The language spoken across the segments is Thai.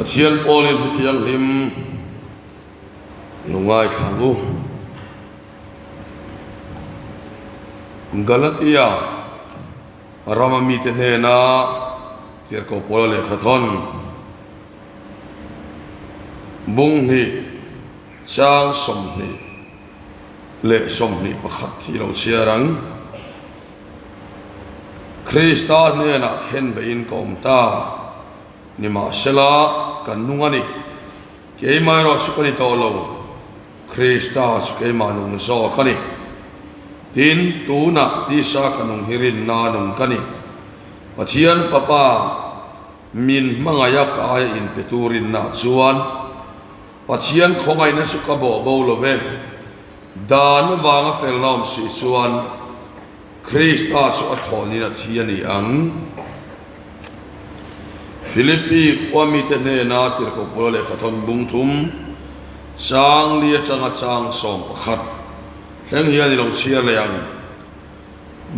เทียนโอลินเทียนลิมลุงไอ้ขังกูกาลติยารามามีเตเนนาเกี่ยวกับโพลเลขทอนบุ้งนี่ช้างสมนี่เละสมนี่ประคับที่เราเชียรังคริสต์เนี่ยนะเห็นไปอินกอมตานี่มาเสลากันนุ่งอันนี้เกี่ยมารอสุกันิโตโลคริสต์สุกัยมานุ่งโซกันนี่ดินตูนักดิสากันนุ่งฮิรินนานุ่งกันนี่ปัจจัยฟ้าป่ามินมังยักษ์อายอินเปตูรินนาจวนปัจจัยของไอ้นั่นสุกบ่บ่โลเวดานวางเฟลนอมสิจวนคริสต์สุอัลโฮนินาที่นี่อังฟิลิปปีความมีเทเนนาติรกบเลขทอนบุงทุมจางเลียจังจางสองขัดเรื่องเฮียนี่ลงเชียร์เลยยัง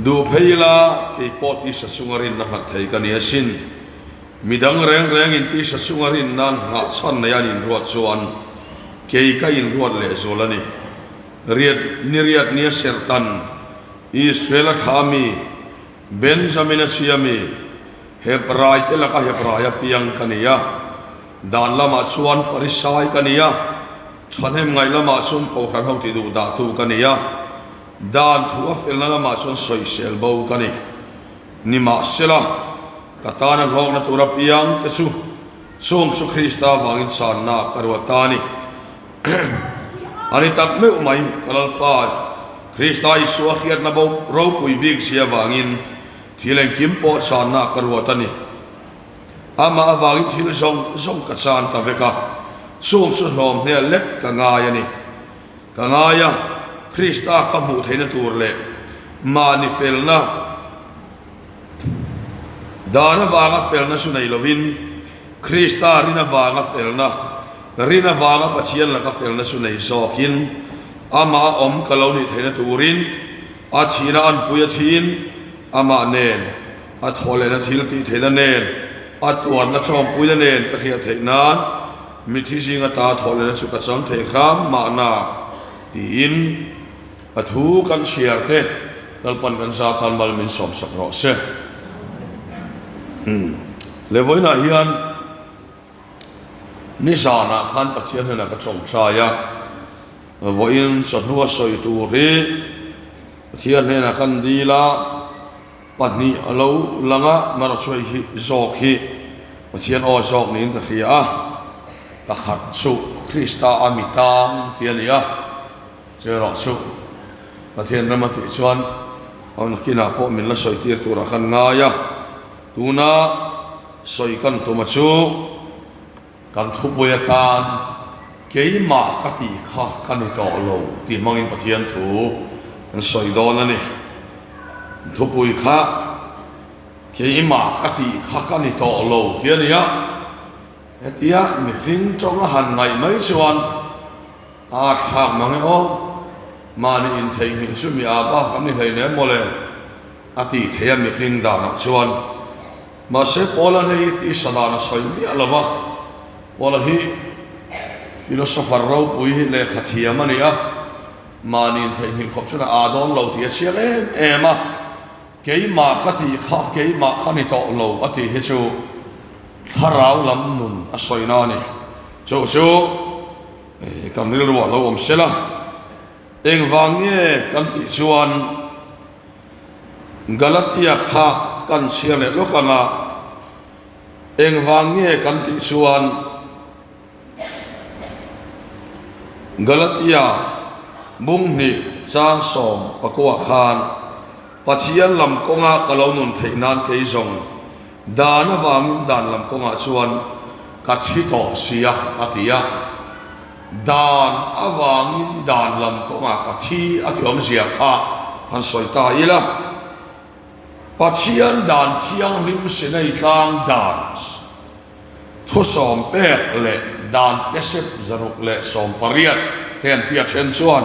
ดูเพลาที่ปอติสสุงารินนักไทยกันเนี่ยสินมีดังแรงอินติสสุงารินนั้นหัดสันในยันอินรวดส่วนเกี่ยกอินรวดเลโซลนี่เรียดเนี่ยเซอร์ตันอิสราเอลทามีเบนจามินเซียมีเฮบรายเตลกะเฮบรายเปียงกันเนี่ยดานละมาชวนฟาริสัยกันเนี่ยฉันเห็นไงละมาชวนเขาขันเขาที่ดูดาตูกันเนี่ยดานทัวฟิลละมาชวนสอยเซลบูกันนี่นี่มาเสละกตานันหอกนัตุระเปียงเตสุส่งสุคริสต์วางินสานนักกรวตานี่อันนี้ตักไม่อุไมกลลปาคริสต์อิสุอาเขียนนับเราปุยบิกเสียวางินที่เล่นกิมปอสานนักกรวตานี่อามาอวางินที่เล่นส่งกัจจานตะเวกะส่งสุดหอมเนี่ยเล็กกังายนี่กังายคริสต์กำมุเทนตูร์เล่มานิเฟลนะดานวางเฟลนะสุนัยลวินคริสต์รินวางเฟลนะรินวางปัจเจียนละก็เฟลนะสุนัยซอกินอามาอมกะลาวนิเทนตูรินอาชีนาอันปุยทีนอามาเนนอาทอเลนะทิลติเทนเนนอาตัวนัชอมปุยเนนตะเคียเทนานมิทิจิงตาทอเลนะสุกัจจังเทครามมานาตีอินอาทูกันเชียร์เตนัลปันกันซาตันบัลมินสอมสักรอเซเลวอยน่าเฮียนนิสานะขันปัจเจียนเนี่ยก็จงชายะวอยน์สนุวสอยตูรีเทียนเนี่ยขันดีละปัจนี้เราลังะมาช่วยจอกฮีปัจเจียนอจอกนี้ตะเคียตะขัดสุคริสตาอามิตามเทียนเนี่ยเจอรอสุปัจเจียนนำมาติชวนเอาหนักกินอาพอมินละสอยตีร์ตัวรักงายะตูน่าสอยกันตัวมาชูกันทุบวยการเกี่ยมากติข้ากันในต่อโลที่มังอินปะเทียนถูกันสอยโดนนั่นนี่ทุบวยข้าเกี่ยมากติข้ากันในต่อโลเทียนี่เทียมีริงจงหันไงไม่ชวนอาทางมังเออมาในอินเทงหินสุมีอาบ้ากันนี่เลยเนี่ยโมเลอติเทียมีริงดานักชวนมาเสพโอลันให้ที่สดานะสอยมีอะไรวะโอลันให้ฟิโลโซฟาร์เราปุยเลขาเทียมันเนี่ยมานินเทหินขบชนะอาดอนเราที่เชียร์เอ็มะเกี่ยมากที่ข้าเกี่ยมากขันโตเราอติฮิจูฮาราวลำนุนอสอยนานี่จูกันเรื่องว่าเราอมเสละเองวางเงี้ยกันที่ชวนกาลติยาข้ากันเชียร์เนี่ยลูกกันละเองวางเงี้ยกันที่ชวนกาลติยาบุ้งนี่จางสองปะกัวขานปัจเจียนลำกงากะลาวนุนเทนานเกยจงดานวางดานลำกงาชวนกัดฮิโตเสียอติยาดานอวางดานลำกงากัดฮิอติอมเสียข้าหันสอยตาอีละปัจเจียนดานเที่ยงนิมเสนในทางดานทุสอมเปกเละดานเตเซบจรุกเละสอมปริยัดแทนเตียเชนส่วน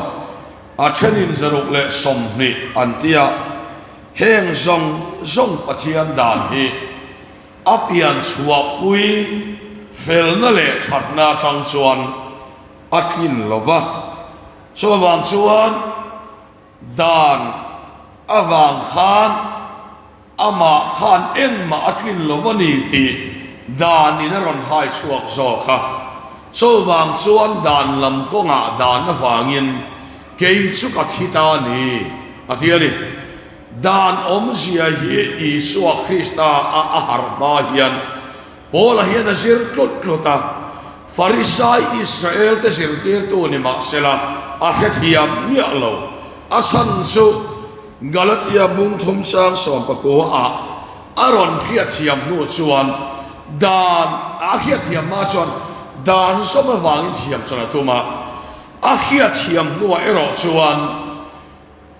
อาเชนินจรุกเละสมนิอันเตียเฮงจงปัจเจียนดานฮีอภิยันชัวปุย fel na le that na chang chuan atlin lova so wang chuan dan awang khan ama khan en ma atlin lova ni ti dan in a ron hai chuak zo kha so wang chuan dan lam ko nga dan na wangin ke chu ka thita ni athiani dan om zia hi Isua Krista a har ba hian pola hian a zir tlut-tluta Farisai Israel te zir tir tu ni maksela a het hiam nia lo a san chu Galatia bung thum sang som pa ko a aron hiat hiam nu chuan dan a hiat hiam ma chuan dan som awangin hiam chana tuma a hiat hiam nu a ero chuan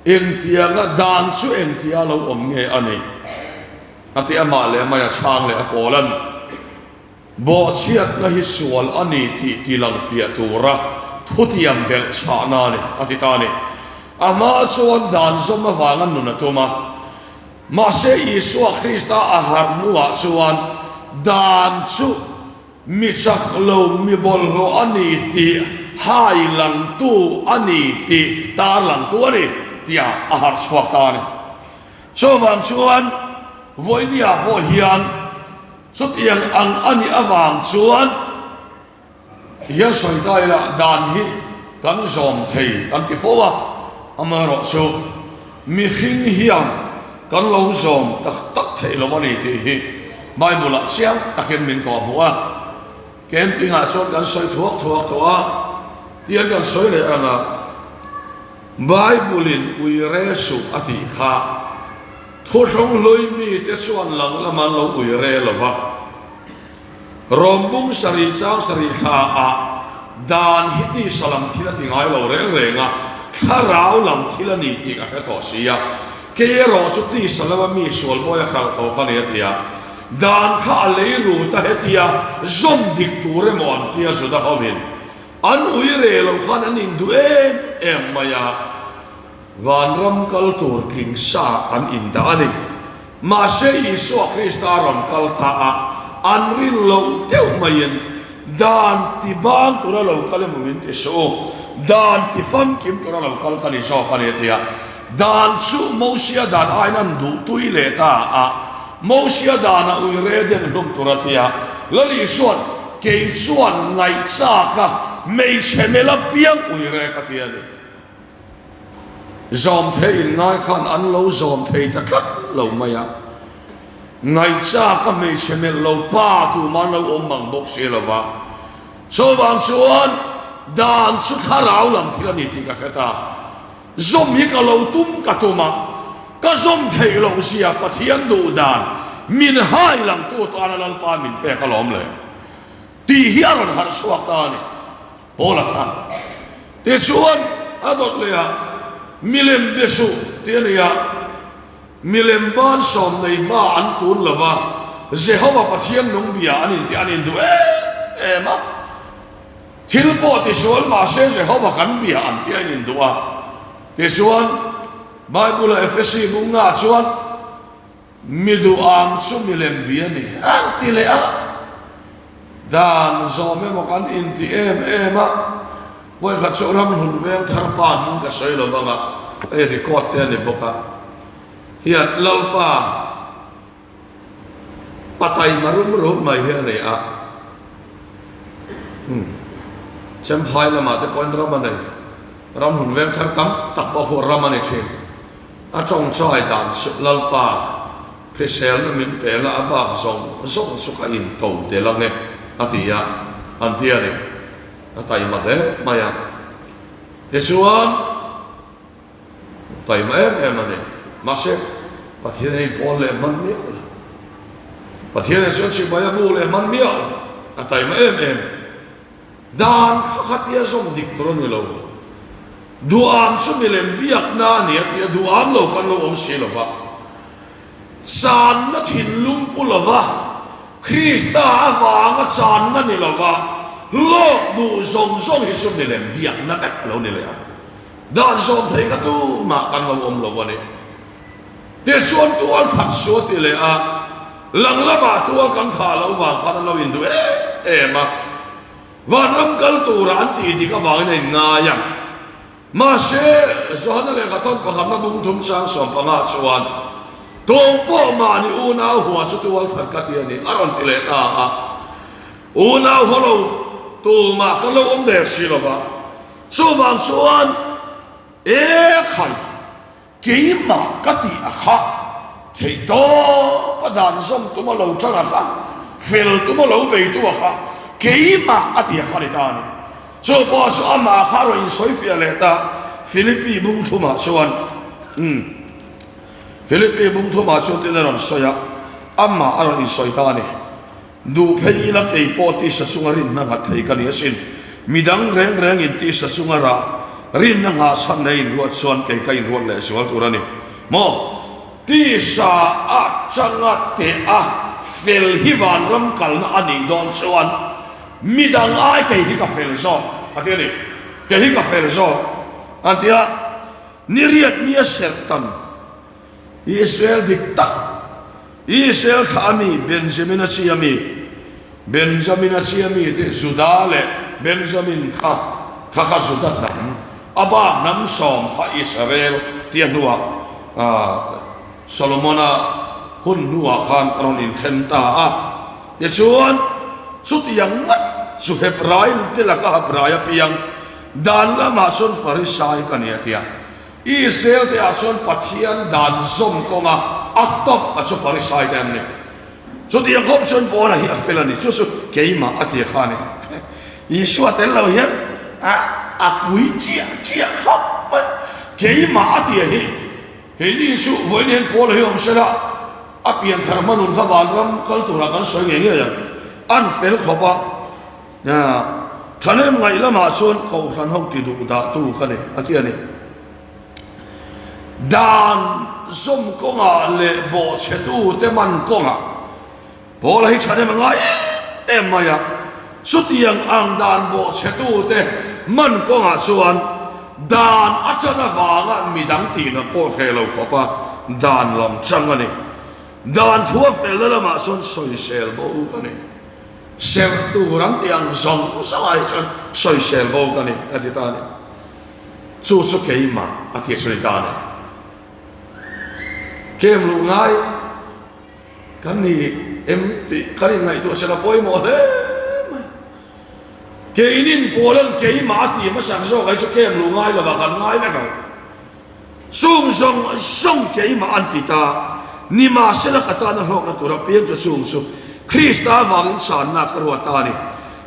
eng tianga dan chu eng tia lo om nge ani ati ama le maya chang le apolan bo chiat na hi sual ani ti lang fia tura thutiam bel chana ni ati ta ni ama chuan dan zoma wangan nu na tuma ma se Isua Krista a har nuwa chuan dan chu mi chak lo mi bol lo ani ti hai lang tu ani ti tar lang tu ani tia a har suak ta ni so wang chuan voinia bo hian so tiang ang ani awang chuan hian soi dai la dan hi kan zom thei kan ti fowa amaro so mi hing hiam kan lo zom tak tak thei lo mani ti hi Bible siang takin min ko hua ken pinga so kan soi thuak towa tiang kan soi le anga Bible in uiresu ati kha thorong loi mi te chuan lang laman lo uire lova rombung sari chang sari kha a dan hiti salam thila tingai lo renga tharau lam thila ni ti ka tho sia ke ro chu ti salama mi sol boya khal to ka ne tia dan kha le ru ta hetia zom dik ture mon tia su da hovin an uire lo khan an in du em maya van ram kal tur king sa an in da ni ma se Isua Krista ram kal tha a an rin lo teu mayen dan ti bang tura lo kal mumin te so dan ti fam kim tura lo kal kani so kani tia dan su mosia dan ainan du tui le ta a mosia dan a uire den lum tura tia lali suan ke chuan ngai cha ka mei chemela piang uire ka tia ni zom thei ngai khan an lo zom thei ta tlat lo maya ngai cha ka mei chemel lo pa tu man lo om mang bok se lova so wang chuan dan su tharau lam thila ni ti ka ta zom hi ka lo tum ka tuma ka zom thei lo sia pathian du dan min hai lam tu to anal pa min pe ka lom le ti hiaron har suak ta ni pola kha te chuan adot le ya milem besu tiania milem ban som nei ma an kun lova Jehova pathian nong bia anin ti anin du ma thilpo ti sol ma se Jehova kan bia an ti anin du a te chuan Bible Efesi bunga chuan midu am chu milem bia ni an ti le a dan zome mo kan in ti ma boy khat so ram hun veng thar pa mun ka soi lo banga e record te ni boka hian lalpa patai marum mai he nei a chem phai la ma te point ram nei ram hun veng thar kam tak pa ho ram ani che a chong choi dan lalpa krisel min pe la ba zong su ka in to de la ne atia antia ni tay mà thế maya thế xuân tay mà em này mà sẽ và thiên này bỏ lệ man miêu và thiên này xuân chỉ bây bu lệ man miêu tay mà em dan khát ya som dik tron ni lo duam su milem biak na ni ya duam lo kan lo om si lo va san na thin lum pu lo va Krista awanga chan na ni lo va lok du zong zong hi sum nilem biak na vet lo ni le dan zong thei ka tu ma kan lo om lo wani de suan tu al that so ti le a lang la ba tu kan tha lo wang kan lo in du mà và năm kal tu ran ti ka wang nei nga ya ma se zo na le ka ton pa kam na bung thum sang som pa nga chuan to po ma ni u na huwa chu tu wal thar ka ti ani aron ti le ta a u na holo tu ma ka lo om de si lo ba chu wang chuan e khai ki ma ka ti a kha thei to pa dan som tu ma lo chang a kha fel tu ma lo be tu a kha ki ma a ti a kha ni ta ni chu po chu ama kha ro in soi fia le ta Philippi bung thu ma chuan Philippi bung thu ma chuan tin ron soya amma aron in soi ta ni du phei la kei po ti sa sungarin na ngat thei ka ni asin midang reng reng in ti sa sungara rin na nga san nei ruat chuan kei kai ruat le sual turani mo ti sa a changa te a fel hi van ram kal na ani don chuan midang ai kei hi ka fel zo atini kei hi ka fel zo antia niriat mia sertan Israel dikta Israel khami Benjamin achiami te Judale Benjamin kha Judat nam aba nam som kha Israel tianua Solomona hun nuwa khan aron in thenta a ye chuan sutiang ngat su Hebrail tilaka Hebraia piang dan lama son Farisai kaniatia Israel te ason pathian dan som konga atop aso Farisai temne so dia khop son bona hi afelani so keima atia khane Yeshua tello hian a pui chia khop keima atia hi keini su voinen pol hi om sela apian tharmanun khawan ram kaltura kan soi nge ya an fel khopa ya thanem ngai lama son ko khan hok ti du da tu khane atia ni dan som konga le bo chetu te man konga bola hi thanem ngai emaya sutiang ang dan bo chetu te man konga chuan dan achana wanga midang ti na po khelo khopa dan lam changani dan thua fel lama son soi sel bo kani sel tu rang tiang zong sai chan soi sel bo kani atitani chu chu keima ati soi tani kem lu ngai kani em ti kani ngai tu sela poi mo le keinin polan keima ati ma sang so kai chu kem lu ngai la kan ngai ka sung song keima antita ni ma sela kata na hok na tura pian chu sung su Krista wangin san na karwatani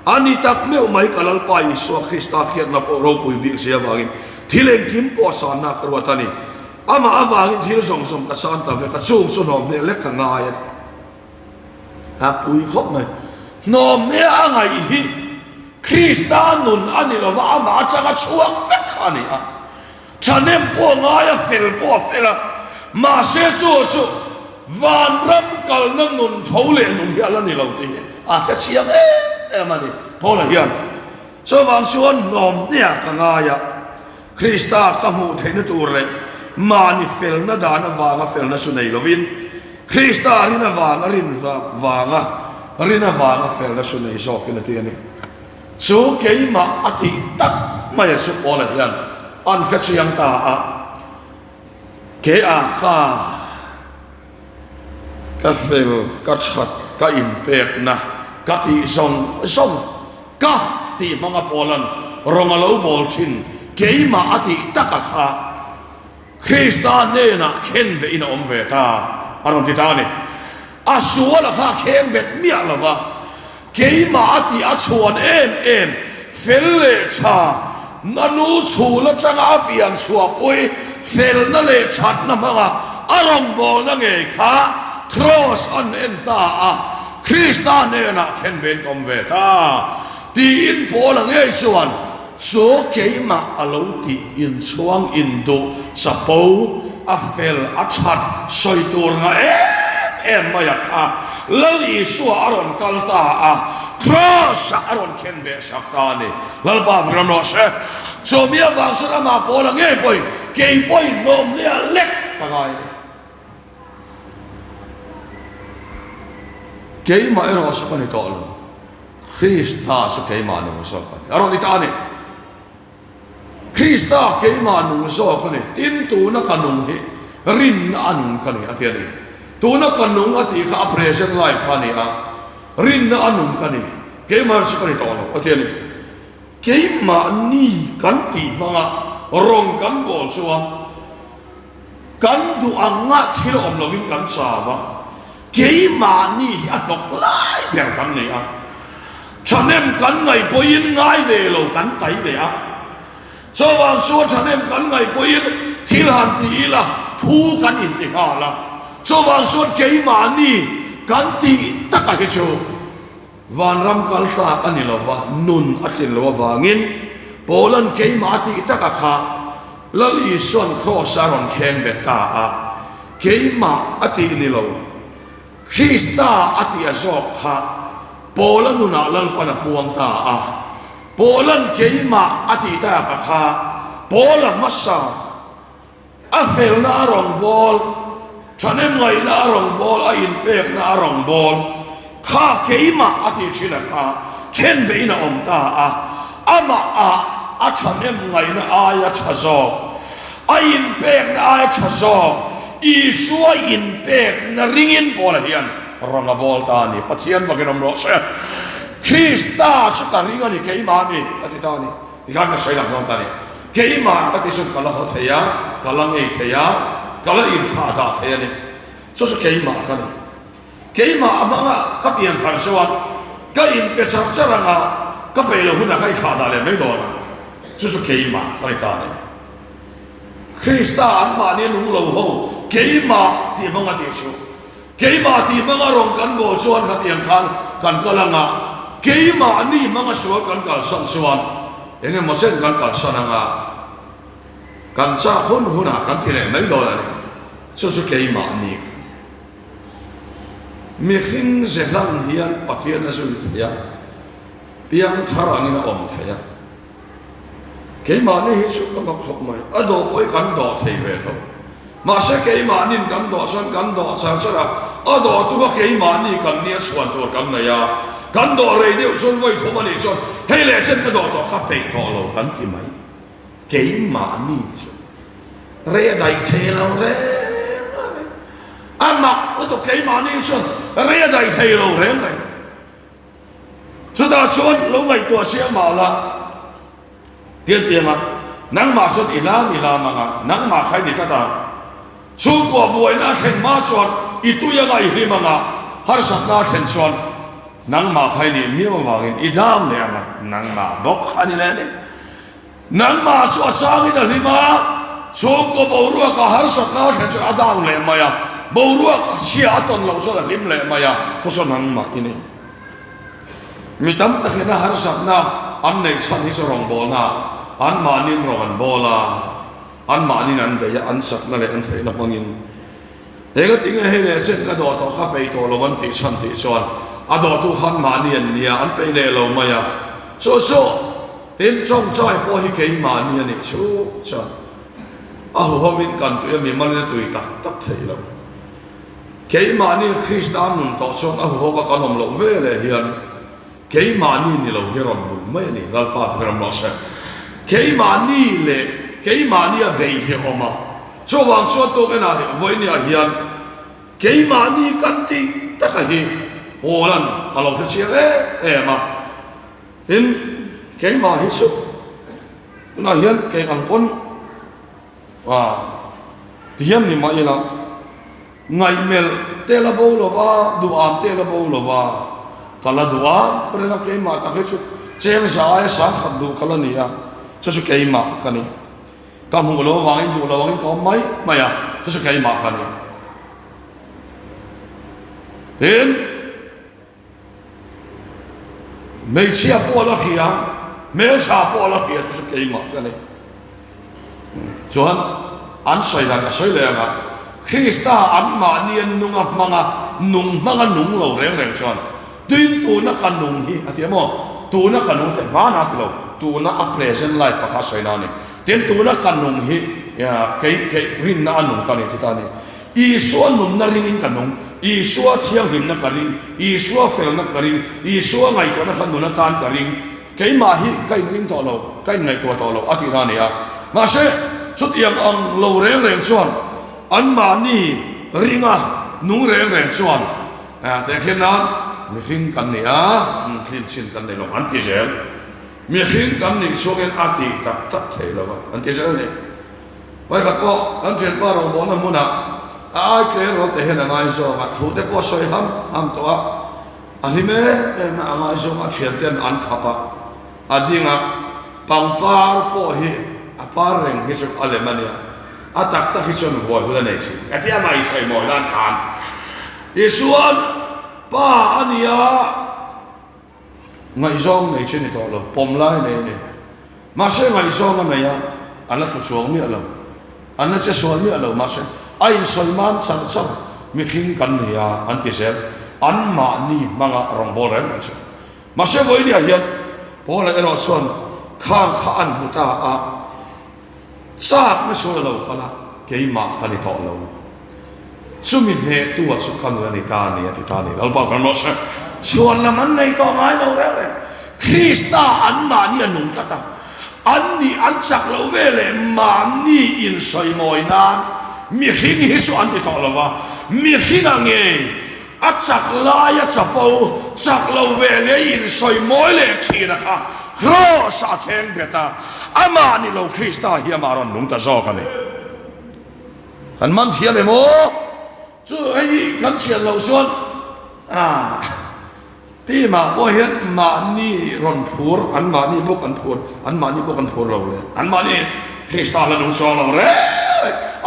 ani tak meu mai kalal pai so Krista khiat na po ro pui bi sia wangin thileng kim po san na karwatani ama awangin thil song ka san ta ve ka chung su nom ne le ka ngai a pui khop mai nom ne a ngai hi Krista nun ani lo wa ama changa chuak vet khani a chanem po ngai a fel po fela ma se chu van ram kal na nun thole nun hi ala ni lo ti a ka chiang mani pola hian so wang chuan nom nia ka nga ya Krista ka mu theina tur le mani fel na dana wanga fel na su nei lovin Krista rina wanga rina wanga fel na su nei so kina ti ani chu keima ati tak mai su pola hian an ka chiang ta a ke a kha ka fel ka chat ka impact na ka ti song ka ti mga polan rongalo bol chin keima ati taka kha Krista ne na khen be ina om ve ta aron ti ta ni asuala kha khen bet mi alava keima ati a chuan em fel le cha nanu chula changa pian chua poi fel na le chat na manga arong bol na nge kha cross on enta a Krista ne na khen ben kom ve ta ti in pola nge chuan so keima alo ti in chuang in do chapo a fel a chat soi tur nga em maya kha lo i suwa aron kalta a cross aron khen be sakta ni lalpa vram no se so mia wang sa ma pola nge poi ke poi nom ne lek ka ngai ni keima ero sa pani to lo Krista sa kay manung so kan aron itani Krista kay manung so kan tin tu na kanung hi rin na anung kan atiani tu na kanung ati ka present life kan a rin na anung kan kay man sa kan to atiani kay ma ni kan ti mga rong kan bol suam kan du anga thilo om lovin kan sawa kay ma ni anok lai ber kan ni aฉันเอ็มกันไงปอยน์ง่ายเลยเรากันไตเลยอ่ะสว่างสวดฉันเอ็มกันไงปอยน์ที่หันทีละทูกันอินทิหาละสว่างสวดเกี่ยมานี่กันตีตะกันเชียววันรำกันตาอันนี้เราว่านุนอัตินเราว่างินโปลันเกี่ยมาตีตะกันข้าแล้วลีส่วนครอสารอนแข่งเบตาอ่ะเกี่ยมาอัตินี่เราคริสตาอัติอาจอกข้าโปลันนุนาลันปนพวงตาอะโปลันเกี่ยมาอธิตากะคาโปลันมัสซาอัฟเฟลนารองบอลฉันเอ็มไงนารองบอลอินเปกนารองบอลข้าเกี่ยมาอธิชินะคาเช่นเบยนาอมตาอะอามาอะฉันเอ็มไงนะอายะชะซออินเปกนะอายะชะซออีชัวอินเปกนะริงินโปละเฮียนรังบอลตานี่ปัจจัยฟังกันอมรสคริสตาสุกริงานี่เกี่ยมานี่อธิตานี่ที่ข้าก็ใช้หลักน้องตานี่เกี่ยมาก็ที่สุดกัลละหัวเทียกัลละเงยเทียกัลละอินข้าตาเทียนี่สุดเกี่ยมากันนี่เกี่ยมาอามังก็เปลี่ยนขันสวรรค์ก็อินเป็นสักจรังก็ไปเราหุ่นให้ข้าตาเลยไม่โดนสุดเกี่ยมากันตานี่คริสตาอันมาเนี่ยนุ่งเราหูเกี่ยมาที่มังก็ที่สุดเกี่ยมาที่มังรองกันโบสวนขัดยังขันกันกำลังเกี่ยมานี่มังสวดกันกันสันสวนเองมาเส้นกันกันสันงากันจ้าคนหุ่นกันที่ไหนไม่โดนเลยสุดเกี่ยมานี่มีหินเซลังเฮียนปัจจัยนั้นสุดที่ยาเพียงทารานินอมเทียเกี่ยมานี่สุดก็ขบไม่อดอไปกันดอเทียเวทมาเสกเกี่ยมานี่กันดอสันกันดอสันสระอดอตัวเกี่ยมานี่กันเนี่ยส่วนตัวกันเนียกันดอเรเดียวส่วนไว้ทุมันนี่ส่วนให้เล่เช่นกันดอตัวก็เป็นตัวเรากันที่ไหมเกี่ยมานี่ส่วนเรียได้เทเราเร่อามักแล้วตัวเกี่ยมานี่ส่วนเรียได้เทเราเร่เลยสุดท้ายส่วนเราไม่ตัวเสียมาละเดี๋ยวมานังมาส่วนอีลามังนังมาใครนี่ก็ตามช่วงกว่าบวยน่าเห็นมาส่วนอีตัวยังไงนี่มังฮาร์สัตน่าเห็นส่วนนังมาใครนี่มีมาวางอีดามเนี่ยนังมาบอกขันนี่แหละนี่นังมาส่วนสามีนั่นนี่มาช่วงกว่าบัวรัวกับฮาร์สัตน่าเห็นส่วนอาดามเลยมาyaบัวรัวเชียตอนเราส่วนลิมเลยมาyaทุกส่วนนังมาอินี่มีตั้งแต่เห็นฮาร์สัตน่าอันไหนสันที่สรองบอลน่ะอันมานินรองอันบอลาอันมานินอันเดียอันสักนั่นแหละอันเทนับมังินเด็กก็ติ้งให้เนี่ยเช่นกระโดดตัวข้าไปตัวเราวันที่สันติส่วนอดอตุขันมานินเนี่ยอันไปเนี่ยเราไม่อะโซ่เป็นจ้องใจพอให้เกี่ยมานินนี่ชูชันหัววินกันตัวมีมันเนี่ยตัวตักเทเราเกี่ยมานี่คริสต์นุนต่อส่วนหัวก็กันผมเราเวเลยเฮียนเกี่ยมานี่เราเฮียรอนบุญไม่นี่เราปาฟิกรำนอสเกี่ยมานี่เลยเกี่ยมานี่เบียเฮียออกมาช่วงส่วนตัวกันนะวันนี้เฮียนเกี่ยมานี่กันที่ตะกี้โอ้ลันเราจะเชื่อมาเห็นเกี่ยมาฮิสุน่าเฮียนเกี่ยอังคนว่าที่เฮียนนี่มาอีหลังไงเมลเตลโบลว่าดูอามเตลโบลว่าคัลดูอามเป็นนักเกี่ยมาตะกี้สุดเจ้าชายสังขัดดูคัลนี่อะจะสุดเกี่ยมากันนี่กำหัวเราวางอินดูเราวางอินก็ไม่อะจะสุดเกี่ยมากันนี่เห็นไม่เชื่อพวกเราเฮียไม่เชื่อพวกเราเฮียจะสุดเกี่ยมากันนี่จวนอันใส่ดังก็ใส่เลยอ่ะคริสต์อันมาเนียนนุ่งมังนุ่งเราเร่งจวนดินตัวนักการนุ่งฮีอาทิตย์มั้งตัวนักการนุ่งแต่มาหนักเราตัวนัก present life ฟังใส่นั่นนี่เต็มตัวนักการนุ่งฮีเกี่ยรินนักนุ่งกันนี่ที่ตานี่ Isua num na ringin kanong Isua thiang him na karing Isua fel na karing Isua ngai ko na kanu na tan karing kay mahi kay ring to lo kay ngai to lo ati na niya mase sut yang ang lo reng reng chuan an ma ni ringa nung reng reng chuan te khen na mi hing kan niya thin chin kan nei lo an ti zel mi hing kan ni chuan ati tak tak thei lo an ti zel ni vai khat ko an chen pa ro bo na mu na ai kle ro te hen ngai so ma thu te ko soi ham to a ani me ma ngai so ma chen ten an khapa adinga pangpar po hi apar reng hi so alemania atak ta hi chon voi hu nei chi atia mai sai mo dan than isuan pa ania ngai zong nei chen ni to lo pom lai nei ne ma se ngai zong ma ya ana tu chuang mi alo ana che sual mi alo ma se ai soi man chan chan mi king kan ni ya an ti se an ma ni manga rong bol ren che ma se voi ni hian Paul ero son khang kha an muta a sak me so lo pala ke ma khani to lo sumi ne tu wa su kan ni ta ni ati ta ni al ba kan no se chuan la man nei to ngai lo re Krista an ma ni anung ta ta an ni an chak lo ve le ma ni in soi moi nan mi hing hi chu an ti to lo wa mi hing a nge a chak la ya chapo chak lo ve le in soi moi le chi na kha kro sa theng beta ama ni lo Krista hi amaron nung ta zo ka ni kan man thia le mo chu ai kan chian lo suan ti ma bo hian ma ni ron phur an ma ni bok an phur an ma ni bok an phur lo le an ma ni Krista la nung so lo re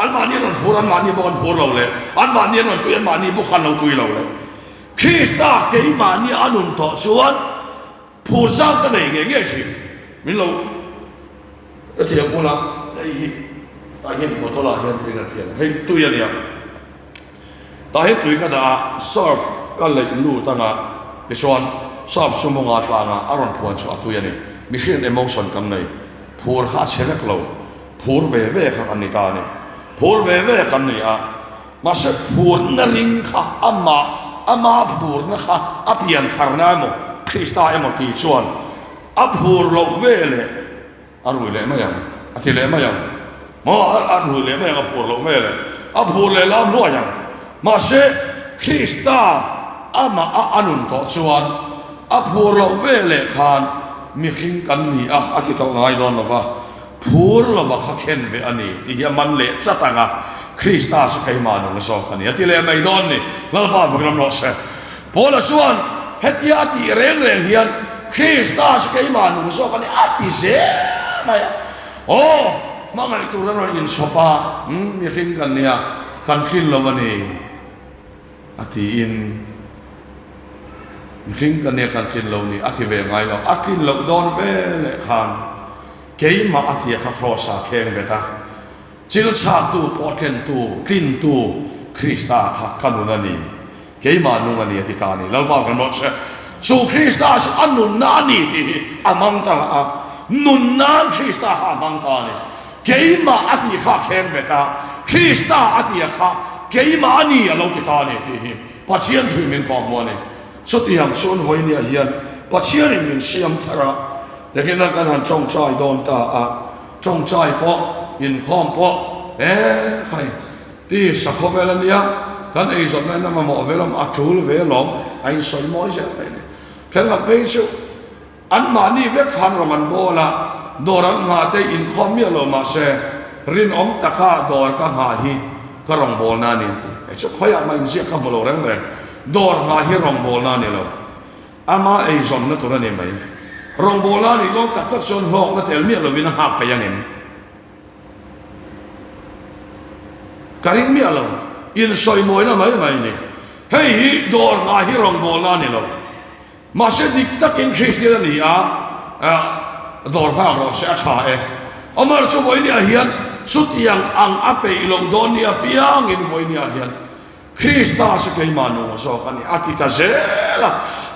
an ma ni ron phur an ma ni bok an phur lo le an ma ni ron tu an ma ni bok an lo tu lo le Krista ke ma ni anun to chuan phur sang ka nei nge nge chi min lo ati ko la ai ta hian ko to la hian ti na thian hei tu ya nia ta he tu ka da surf ka le lu ta nga ke chuan surf sumonga tla nga aron phuan chu atu ya ni mi hrian emotion kam nei phur kha chhelak lo phur ve ve kha ani ta ni phur ve ve kan ni a ma se phur na ring kha ama phur na kha apian tharna mo Krista emo ti chuan a phur lo ve le arui le ma yang ati le ma yang mo arui le ma yang a phur lo ve le a phur le lam lo yang ma se Krista ama a anun to chuan a phur lo ve le khan mi hing kan ni a ati to ngai don lova phur lova kha khen be ani ti ya man le chatanga Krista sa kai manu so kan ya ti le mai don ni lal pa vakram no se pola chuan hetia ati reng hian Krista sa kai manu so kan ati se mai mangai tu ran in sopa mi hing kan nia kan khin lovani ati in hing kan nia kan khin lo ni ati ve ngai lo atin lo don ve le khan keima ati kha crossa kheng beta chil cha tu poten tu clean tu Krista kha kanunani keima nungani ati ta ni lalpa kan mo se su Krista su anun nani ti amang ta nun nan Krista ha amang ta ni keima ati kha kheng beta Krista ati kha keima ani alo ki ta ni ti pachian thui min ko mo ni sotiam sun hoi ni hian pachian min siam thara lekin kan han chong chai don ta chong chai po in khom po khai ti sakhovelania kan ei zot na ma mo velom atul velom ai soi moi se ne ken la pe chu an ma ni ve khan roman bola doran nga te in khom mi lo ma se rin om taka dor ka ha hi ka rong bol na ni e chu khoya ma in sia ka mo lo reng reng dor nga hi rong bol na ni lo ama ei zon na to na ni mai rong bola ni go tak tak son hok na tel mi lo vin hak pa yanin karing mi alo in soi moi na mai mai ni hei hi dor nga hi rong bola ni lo ma se dik tak in Christian ni dor ha ro se cha amar chu voi ni hian sut yang ang ape lo don ni piang in voi ni hian Krista su ke manu so kan ati ta zela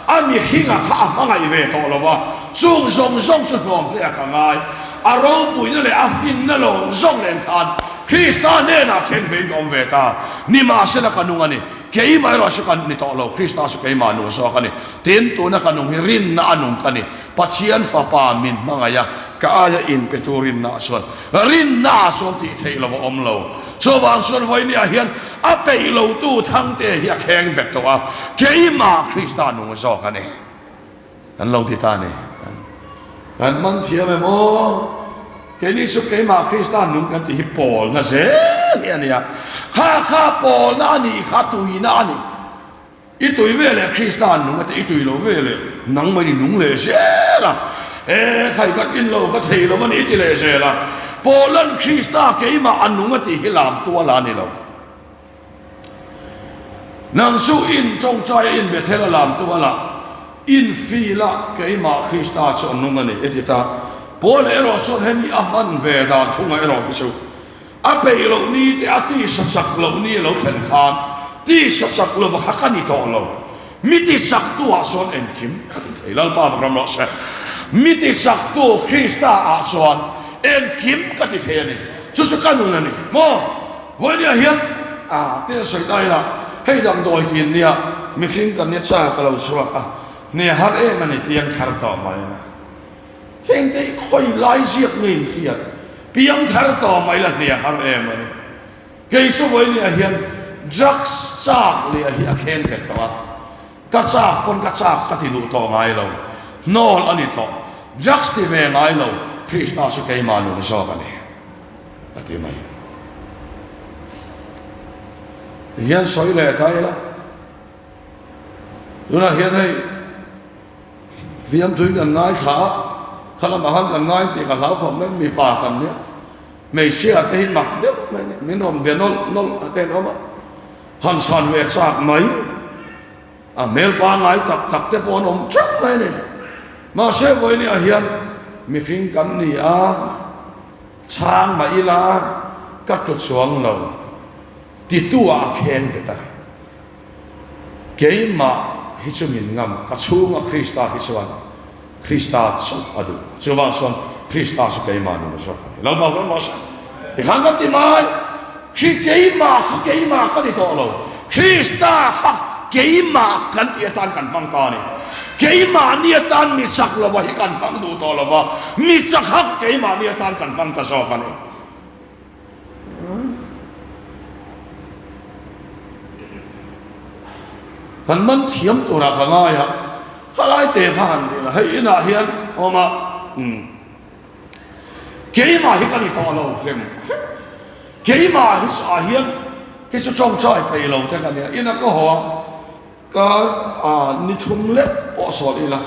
ami hinga kha mangai ve to lova chung zong zong su nom le ka ngai อารมณ์ปุ่ยนั่นแหละอาฟินนั่นหลงส่งแรงทานคริสต์าเนี่ยนะเข็นเป็นกองเวตานี่มาเสละกันนุ่งอันนี้เกี่ยมาเราสุกันนี่ต่อเราคริสต์าสุกันมานุ่งสอกันนี่เต็นตัวนักนุ่งรินนะนุ่งกันนี่ปัจเจียนฟ้าป่ามินมังยากอายอินเป็นตัวรินนะส่วนรินนะส่วนที่เทเราอมเราส่วนส่วนไว้เนี่ยเห็นอาเปย์เราตู้ทั้งเตะอยากแข่งแบบตัวเกี่ยมาคริสต์านุ่งสอกันนี่กันลงที่ตาเนี่ยกันมันเทียมโมเกี่ยนี่สุกเกี่ยมาคริสต์านุ่งกันที่ฮิปโปนะเสียเนี่ยข้าปอนานี่ข้าตุยนานี่อีตุยเวเลยคริสต์านุ่งแต่อีตุยเราเวเลยนังไม่ได้นุ่งเลยเสียละใครก็กินเราก็เทเราวันนี้ที่เลยเสียละปอลันคริสต์าเกี่ยมาอันนุ่งที่ฮิลามตัวลานี่เรานางสู้อินจงใจอินเบเทลลามตัวละอินฟีละเกี่ยมาคริสต์าชนนุ่งนี่เอติตาปอลเอรอสอนเฮมีอามันเวดาทุ่งเอรอพิสูอาเปย์เหล่านี้ที่อาที่สักเหล่านี้เราแข่งขันที่สักเหล่าว่าขันนี่ต่อเรามิติสักตัวส่วนเอ็นคิมไอ้ลัลปาฟกรำรอเสมิติสักตัวคริสต์อาส่วนเอ็นคิมก็ติดเฮียนี่ชุดกันนู่นนี่โม่วันนี้เฮียที่สุดได้ละให้ดำโดยทีเนี่ยมีคริงกันเนี่ยจ้าก็เราสวกเนี่ยฮาร์เอมันนี่เพียงแค่ต่อมานะเฮงที่คอยไล่เสียเงินเกียรเพียงแค่ต่อไม่ละเนี่ยฮาร์เอมันนี่เกี่ยสุวรรณเนี่ยเห็นจักจากเลยเฮียเข็นเป็นตัวกัจจากคนกัจจากกัติดูต่อไงเราโน่อันนี้ต่อจักสติเวงไงเราคริสต์สุกัยมานุนชอบกันนี่ปฏิมาเฮียสวยเลยไทยละดูนะเฮียให้เพียงถึงกันง่ายขาขณะมาหันกันง่ายที่กันแล้วเขาไม่มีปากกันเนี่ยไม่เชื่อที่หมักเด็กไม่นอนเบียนนอนเต้นออกมาหันสันเวชากไหมเมลปาไงตักเตปอนอมจักไหมเนี่ยมาเชื่อไว้เนี่ยเฮียนมีคริงกันนี่ช้างมาอีลากัดกระชวงเราติดตัวแข็งไปตาเกี่ยมาฮิจุมินงำกัดชูงคริสต์ฮิจวันคริสต์สุอดูจวนส่วนคริสต์สุเกี่ยมานุนชอบเราบอกกันมาสักที่ขันกันที่มาคริเกี่ยมากันที่ตัวเราคริสต์เกี่ยมากันที่ตานกันบังตานี่เกี่ยมาเนี่ยตานมิสักละวะฮิกันบังดูตัวละวะมิสักฮักเกี่ยมาเนี่ยตานกันบังตาชอบกันนี่กันมันเทียมตัวละข้างง่ายฮะข้าไล่เตะข้าหันทีละให้อินาเฮียนออกมาเกี่ยมาฮิกันนี่ตัวเราเข้มเกี่ยมาฮิสอาเฮียนที่จะจ้องใจไปเราแต่กันเนี่ยอินาก็หัวก็นิทุมเล็บปอสอดีละ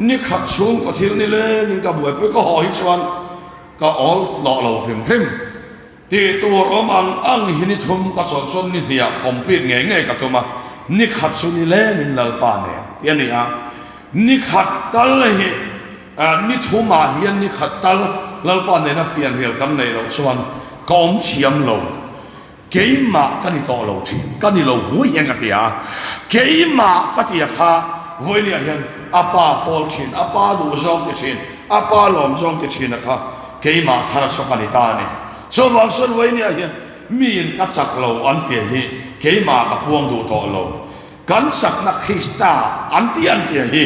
นี่ขัดช่วงก็ทิ้งนี่เลยนี่ก็บวชไปก็ห่อฮิชวันก็อ๋อหล่อเราเข้มที่ตัวเรามันอังหินิทุมก็สอนนี่เนี่ยคอมพลีทไงกับตัวมานี่ขัดช่วงนี่เลยนี่ลัลปาเนี่ยยันนี่นี่ขัดตัลเลยนี่ทุมาเฮียนนี่ขัดตัลลัลปาเนี่ยนะเฟียนเรียลกันในเราส่วนกอมเชียมเราเกี่ยมากันนี่ต่อเราทีกันนี่เราหัวยังกันพี่เกี่ยมากันที่ข้าวันนี้เห็นอาป้าพอลชินอาป้าดูจงติชินอาป้าลมจงติชินนะคะเกี่ยมาทาร์สกันนี่ตานี่ส่วนส่วนวันนี้เห็นมีนกัดสักเราอันเพียฮีเกี่ยมากับพวงดูต่อเรากันสักนักคริสต์อันเพียฮี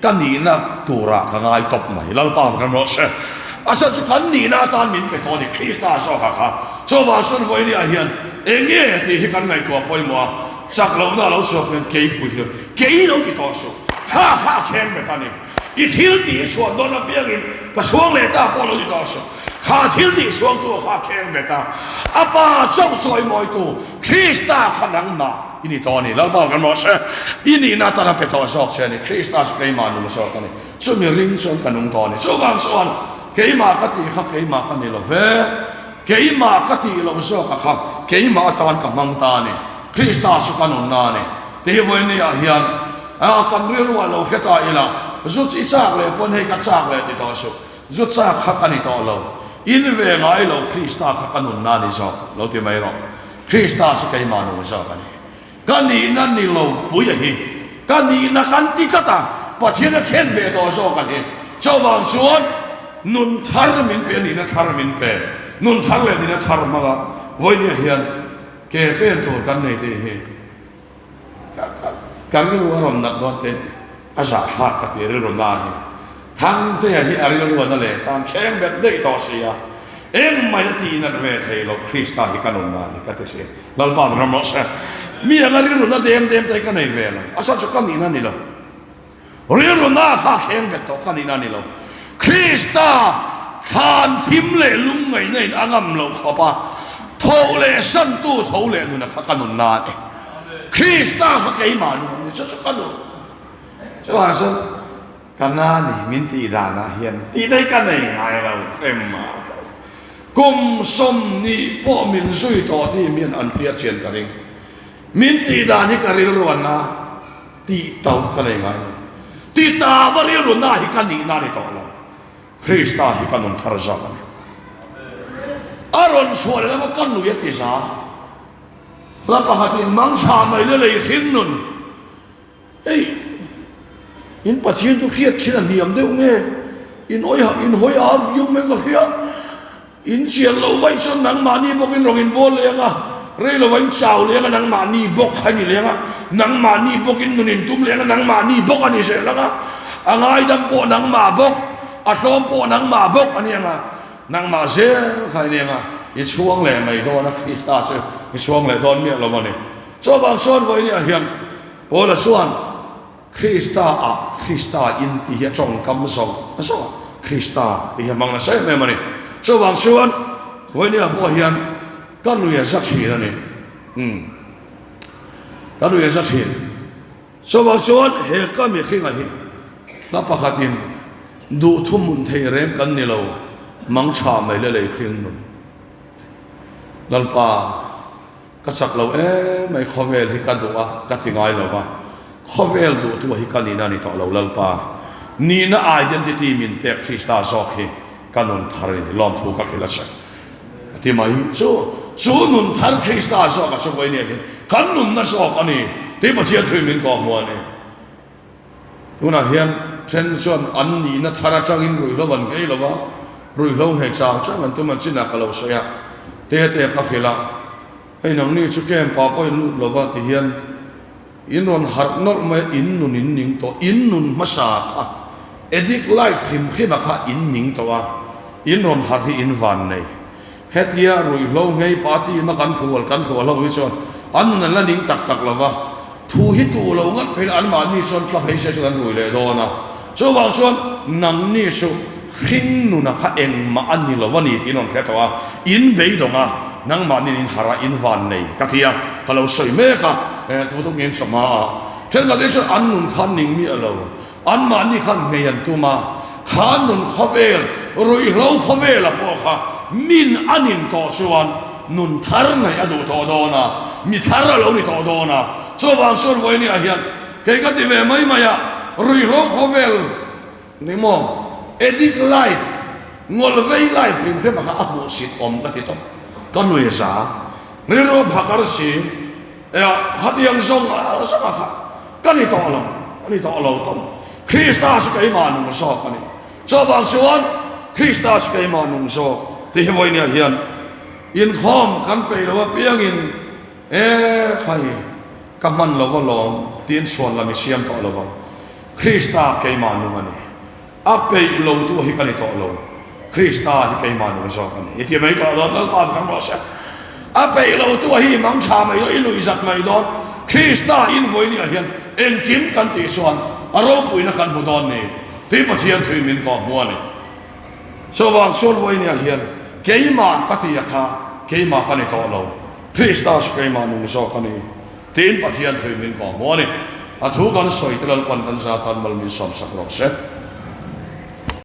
กันนี่นะตัวรักง่ายตบไหมลัลปากันรอเช่อาศัยสุขันนี่นะตานมินไปตอนนี้คริสต์ชอบค่ะชอบว่าส่วนวันนี้เห็นเองเนี่ยที่ฮิกันในตัวปอยมัวสักเราหน้าเราชอบเป็นเกี่ยปุยเลยเกี่ยเราที่ต่อสู้ข้าแข่งไปตอนนี้อีทิลตีส่วนโดนนับเพียงก็ช่วงเลยตาปอเราที่ต่อสู้ข้าทิลตีส่วนตัวข้าแข่งไปตาอาป้าเจ้าซอยมอยตัวคริสต์ขนังมาอินี่ตอนนี้เราบอกกันหมดเช่อินี่นาตาเป็นตัวชอบเช่นี่คริสต์สเกยมานุชอบกันนี่ช่วยมีริงส่วนกันนุ่งตอนนี้ช่วยบางส่วนเกี่ยมาคัติข้าเกี่ยมาคันนี่เราเว่เกี่ยมาคัติเราชอบข้าเกี่ยมาตานกับมังตานี่คริสต์สุกันนุ่งนานี่ที่วันนี้เฮียนกันเรื่องว่าเราแค่ตายละจุดอิจฉาเลยปนให้กัจฉาเลยที่ต่อสู้จุดจากข้ากันนี่ต่อเราอินเวงไอเราคริสต์ข้ากันนุ่งนานี่ชอบเราที่ไม่รอคริสต์สุกัยมานุชอบกันนี่กันนี่นั่นนี่เราปุยฮีกันนี่นักขันติกตาปัจเจียนเข็นเบตอชอบกันนี่ชาวบ้านชวน นุนทาร์มินเป็นนี่นะทาร์มินเป็นนุนทาร์เลยนี่นะทาร์มาละวันนี้เฮียนเก็บเป็นตัวกันในที่เฮกันรู้ว่ารำนักโดนเต็นอาสาหักกันที่เรื่องนั้นทั้งที่เฮียเรื่องนั้นเลยตามแข่งแบบได้ต่อเสียเอ็งไม่ได้ตีนั่นเวทีเราคริสต์ตาฮิกันนนานี่ก็เสียเราบ้านเราหมดเสียมีอะไรเรื่องนั้นเต็มแต่กันในเวลาอาสาจุกันนี่นั่นนี่เราเรื่องนั้นข้าแข่งแบบต่อกันนี่นั่นนี่เราคริสต์ตาทานทิมเล่ลุงไงในอ่างเราขอปะทเลสันตู้ทเลนู่นนะข้ากันนนานี่คริสต์ตาข้าเกี่ยมานู่นนี่สุดกันนู่นจะว่าสิกันนานี่มินตีดานะเฮียนตีได้กันในไงเราเต็มมากุมสมนี่พ่อมินสุยต่อที่มีอันเพียรเชียนกันเองมินตีดานี่กันเรื่องวันนะตีเต่ากันในไงตีตาว่าเรื่องน่าฮิกันนี่น่านี่ต่อเราคริสต์ตาฮิกันนนทารจากันอารอนชัวร์แล้วมันกันหนุ่ยติสาแล้วประหารมังชาไม่เลยทิ้งนุ่นเฮ้ยอินปัจจัยทุกที่ที่นั่นเดียมเดียวไงอินหอยอายุ่งไม่ก็เฮียอินเชียนเราไว้ชนนังมานี่บอกอินรองอินโบเลยงะเรื่องเราไว้ชาวเลยงะนังมานี่บอกใครนี่เลยงะนังมานี่บอกอินนุนินตุ้มเลยงะนังมานี่บอกอันนี้เสร็จแล้วงะอ่างไอ้ดำโปนังมาบอกอัตโนโปนังมาบอกอันนี้งะนังมาเสร็จใครเนี่ยงะอีช่วงเลยไม่โดนนะคริสต์ตาเสร็จอีช่วงเลยโดนเมียเราวันนี้ชาวบางส่วนไว้เนี่ยเฮียโอ้ละส่วนคริสต์ตาอินที่เฮียจงคำส่งนะส่วนคริสต์ตาที่เฮียมังนะใช่ไหมมันนี่ชาวบางส่วนวันนี้พวกเฮียกันรู้ยังสักทีนั่นนี่กันรู้ยังสักทีชาวบางส่วนเฮก็มีขึ้นอะไรนับประคัตินดูทุ่มมุนเทเรงกันนี่เรามังชาไม่เลยขึ้นนุ่นลัลปากษัตริย์เราไม่ขอเวลที่กันดูว่ากันที่ไงเราวะขอเวลดูตัวที่กันนี่นั่นนี่ต่อเราลัลปานี่น่าไอเดนติตี้มินเป็กคริสต์ตาสอกเฮกันนุนทารีล้อมถูกกันละใช่ที่หมายจู่นุนทาร์คริสต์ตาสอกกับสมัยนี้กันนุนน่าสอกอันนี้ที่ประเทศที่มินก่อมัวนี่ดูนะเฮียนเช่นส่วนอันนี้น่าทาราจังอินรุ่ยละวันเกยละวะรุ่ยละให้จางจังมันตัวมันจินักเราเสียเตะกับเฮล่าไอ้หนังนี้ชุกแกมป้าป้อยลูกละวะที่เฮียนอินนนฮาร์นอลไม่อินนุนนิ่งตัวอินนุนมาสาค่ะเอดิกไลฟ์หิมขึ้นมาค่ะอินนิ่งตัวอินรอนฮาร์ที่อินวันนี่เฮตียรุ่ยละไงปาร์ตี้มากันขวลเราวิจารณ์อันนั้นละนิ่งตักละวะทูฮิตูเรางั้นเป็นอันมานี่ส่วนกลับให้เสียกันรุ่ยเลยโดนนะส่วนบางส่วนนังนี่ส่วนขิงนุนะค่ะเองมาอันนี้ละวันนี้ที่นนแค่ตัวอินเบย์ตรงอ่ะนังมานี่อินฮาราอินวันนี่กัตยาถ้าเราสวยเมฆะตัวต้องเงินสมาเช่นกันที่ส่วนอันนุนขันนิ่งมีอะไรอันมานี่ขันเงียนตัวมาขันนุนข้าเวลรุ่ยเราข้าเวลละพวกค่ะมินอันนินต่อส่วนนุนทาร์นี่อดูต่อโดนะมีทาร์เรานี่ต่อโดนะส่วนบางส่วนไว้นี่เฮียนเกี่ยกับที่เวไม่มาอะรุ่ยเราข้าเวลนี่มองเอดิกไลฟ์งอลเวย์ไลฟ์ริมเพื่อมาข้าอับสิทธิ์อมกันที่ต้นกันหน่วยสาเรื่องรบหักการสีขัดยังส่งสักค่ะกันนี่ต่อเราต้นคริสต์ตาสกัยมานุงโซกันนี่ชาวบางส่วนคริสต์ตาสกัยมานุงโซที่ไว้เนี่ยเฮียนอินคอมกันไปแล้วว่าเปียงอินใครกำมันเราก็ลองตีนส่วนละมิเชียมต่อเราว่าคริสต์ตาสกัยมานุงอันนี้อัปเปย์เราตัวฮิกันนี่ต่อเราคริสต์ตาสกัยมานุงโซกันนี่ที่ไม่ต่อเรานั่นป้ากันบอกเสียอาเปย์เราตัวฮีมังชาไม่โดนอินุอิสักไม่โดนคริสต์ตาอินไว้เนี่ยเห็นเอ็งกิมกันตีส่วนอารมณ์ปุยนักการบุตรนี่ที่ประเทศที่มินก่อมัวนี่สว่างส่วนไว้เนี่ยเห็นเกี่ยมาปฏิยาค่ะเกี่ยมากันในตัวเราคริสต์ตาสเกี่ยมานุงโซกันนี่ที่ประเทศที่มินก่อมัวนี่อาทุกันสวยตลอดวันกันซาทันมัลมิสอมสักรอบเสร็จ